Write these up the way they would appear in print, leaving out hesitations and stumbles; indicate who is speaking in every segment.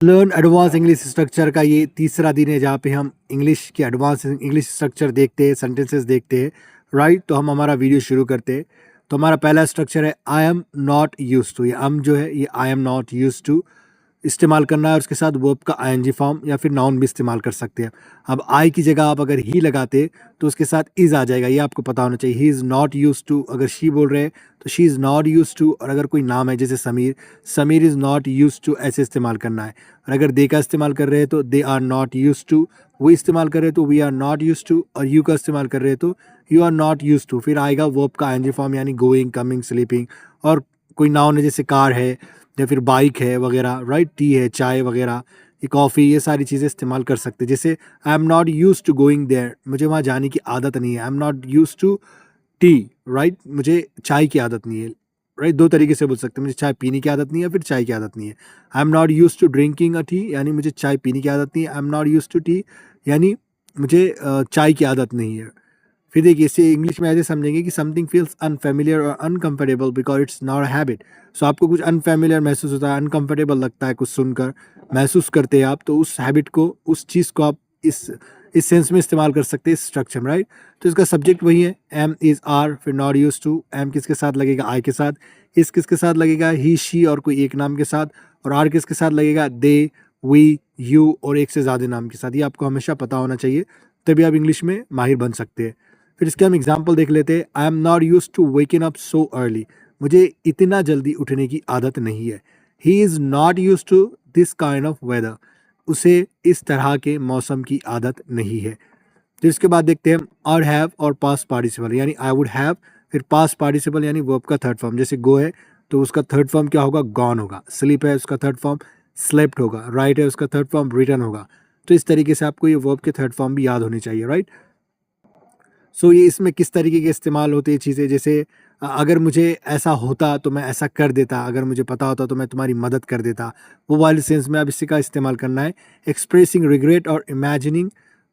Speaker 1: Learn advance English structure का ये तीसरा दिन है जहाँ पे हम इंग्लिश के एडवांस इंग्लिश स्ट्रक्चर देखते हैं, सेंटेंसेस देखते हैं, राइट। तो हम हमारा वीडियो शुरू करते हैं। तो हमारा पहला स्ट्रक्चर है I am not use to. ये अम जो है ये I am not use to इस्तेमाल करना है और उसके साथ वर्ब का आईएनजी फॉर्म या फिर नाउन भी इस्तेमाल कर सकते हैं। अब आई की जगह आप अगर ही लगाते तो उसके साथ इज़ आ जाएगा, ये आपको पता होना चाहिए। He is not use to, अगर शी बोल रहे हैं तो she is not use to. और अगर कोई नाम है जैसे Sameer, Sameer is not use to, ऐसे इस्तेमाल करना है। और अगर दे का इस्तेमाल कर रहे हैं तो they are not use to, वो इस्तेमाल कर रहे हैं तो we are not use to. और यू का इस्तेमाल कर रहे हैं तो you are not use to. फिर आएगा वर्ब का आईएनजी फॉर्म यानी गोइंग, कमिंग, स्लीपिंग। और कोई नाउन है जैसे कार है या फिर बाइक है वगैरह, राइट, टी है, चाय वगैरह, ये कॉफ़ी, ये सारी चीज़ें इस्तेमाल कर सकते हैं। जैसे I am not use to going there, मुझे वहाँ जाने की आदत नहीं है। I am not use to tea, right, मुझे चाय की आदत नहीं है, राइट। दो तरीके से बोल सकते हैं, मुझे चाय पीने की आदत नहीं है, फिर चाय की आदत नहीं है। I am not use to drinking a tea, यानी मुझे चाय पीने की आदत नहीं है। I am not use to tea यानी मुझे चाय की आदत नहीं है। फिर देखिए इसे इंग्लिश में ऐसे समझेंगे कि समथिंग फील्स अनफेमिलियर और uncomfortable because it's not a habit. So आपको कुछ अनफेमिलियर महसूस होता है, अनकंफर्टेबल लगता है कुछ सुनकर, महसूस करते हैं आप, तो उस हैबिट को, उस चीज़ को आप इस सेंस में इस्तेमाल कर सकते हैं, इस स्ट्रक्चर में, राइट। तो इसका सब्जेक्ट वही है, एम इज़ आर, फिर नॉट यूज टू। एम किसके साथ लगेगा? आई के साथ। इस किसके साथ लगेगा? ही, शी और कोई एक नाम के साथ। और आर किसके साथ लगेगा? दे, वी, यू और एक से ज़्यादा नाम के साथ। ये आपको हमेशा पता होना चाहिए, तभी आप इंग्लिश में माहिर बन सकते हैं। फिर इसके हम एग्जाम्पल देख लेते हैं। I am not use to waking up so early, मुझे इतना जल्दी उठने की आदत नहीं है। He is not use to this kind of weather, उसे इस तरह के मौसम की आदत नहीं है। फिर इसके बाद देखते हैं और हैव और पास्ट पार्टिसिपल, यानी आई वुड हैव, फिर पास्ट पार्टिसिपल यानी वर्ब का थर्ड फॉर्म। जैसे गो है तो उसका थर्ड फॉर्म क्या होगा? गॉन होगा। स्लीप है उसका थर्ड फॉर्म स्लेप्ट होगा। राइट है उसका थर्ड फॉर्म रिटन होगा। तो इस तरीके से आपको ये वर्ब के थर्ड फॉर्म भी याद होनी चाहिए, राइट। सो ये इसमें किस तरीके के इस्तेमाल होते हैं चीज़ें, जैसे अगर मुझे ऐसा होता तो मैं ऐसा कर देता, अगर मुझे पता होता तो मैं तुम्हारी मदद कर देता, वो वाले सेंस में अब इसी का इस्तेमाल करना है। एक्सप्रेसिंग रिग्रेट और इमेजिनिंग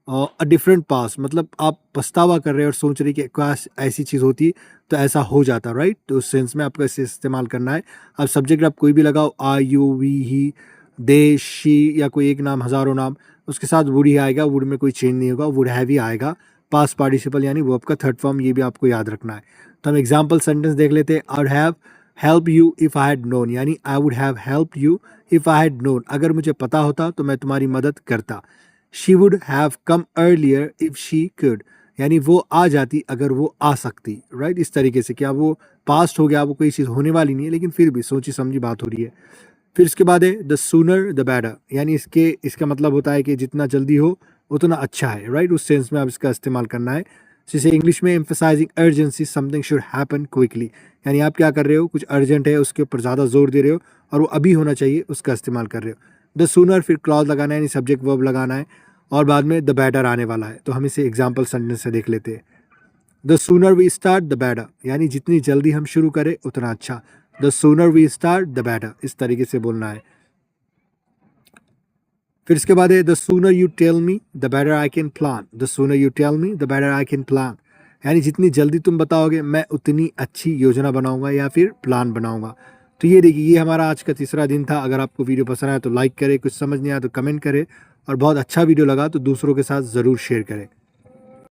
Speaker 1: अ डिफरेंट पास्ट, मतलब आप पछतावा कर रहे हैं और सोच रहे हैं कि काश ऐसी चीज़ होती तो ऐसा हो जाता, राइट। तो उस सेंस में आपको इसे इस्तेमाल करना है। अब सब्जेक्ट आप कोई भी लगाओ, I, you, we, he, they, she या कोई एक नाम, हज़ारों नाम, उसके साथ वुड ही आएगा। वुड में कोई चेंज नहीं होगा, वुड हैव ही आएगा। पास्ट पार्टिसिपल यानी वर्ब का थर्ड फॉर्म, ये भी आपको याद रखना है। तो हम एग्जाम्पल सेंटेंस देख लेते हैं। I would have help you if I had known, यानी I would have help you if I had known, अगर मुझे पता होता तो मैं तुम्हारी मदद करता। She would have come earlier if she could, यानी वो आ जाती अगर वो आ सकती, राइट। इस तरीके से क्या वो पास्ट हो गया, वो कोई चीज़ होने वाली नहीं है, लेकिन फिर भी सोची समझी बात हो रही है। फिर इसके बाद है द सूनर द बेटर, यानी इसका मतलब होता है कि जितना जल्दी हो उतना अच्छा है, राइट। उस सेंस में आप इसका इस्तेमाल करना है। जैसे इंग्लिश में emphasising urgency, something should happen quickly, यानी आप क्या कर रहे हो, कुछ अर्जेंट है उसके ऊपर ज़्यादा जोर दे रहे हो और वो अभी होना चाहिए, उसका इस्तेमाल कर रहे हो। द सूनर, फिर क्लॉज लगाना है यानी सब्जेक्ट वर्ब लगाना है और बाद में द बेटर आने वाला है। तो हम इसे एग्जाम्पल सेंटेंस से देख लेते हैं। The sooner we start the better, यानी जितनी जल्दी हम शुरू करें उतना अच्छा। The sooner we start the better, इस तरीके से बोलना है। फिर इसके बाद है the sooner you tell me the better I can plan, the sooner you tell me the better I can plan, यानी जितनी जल्दी तुम बताओगे मैं उतनी अच्छी योजना बनाऊंगा या फिर प्लान बनाऊंगा। तो ये देखिए, ये हमारा आज का तीसरा दिन था। अगर आपको वीडियो पसंद आया तो लाइक करें, कुछ समझ नहीं आया तो कमेंट करें, और बहुत अच्छा वीडियो लगा तो दूसरों के साथ ज़रूर शेयर करें।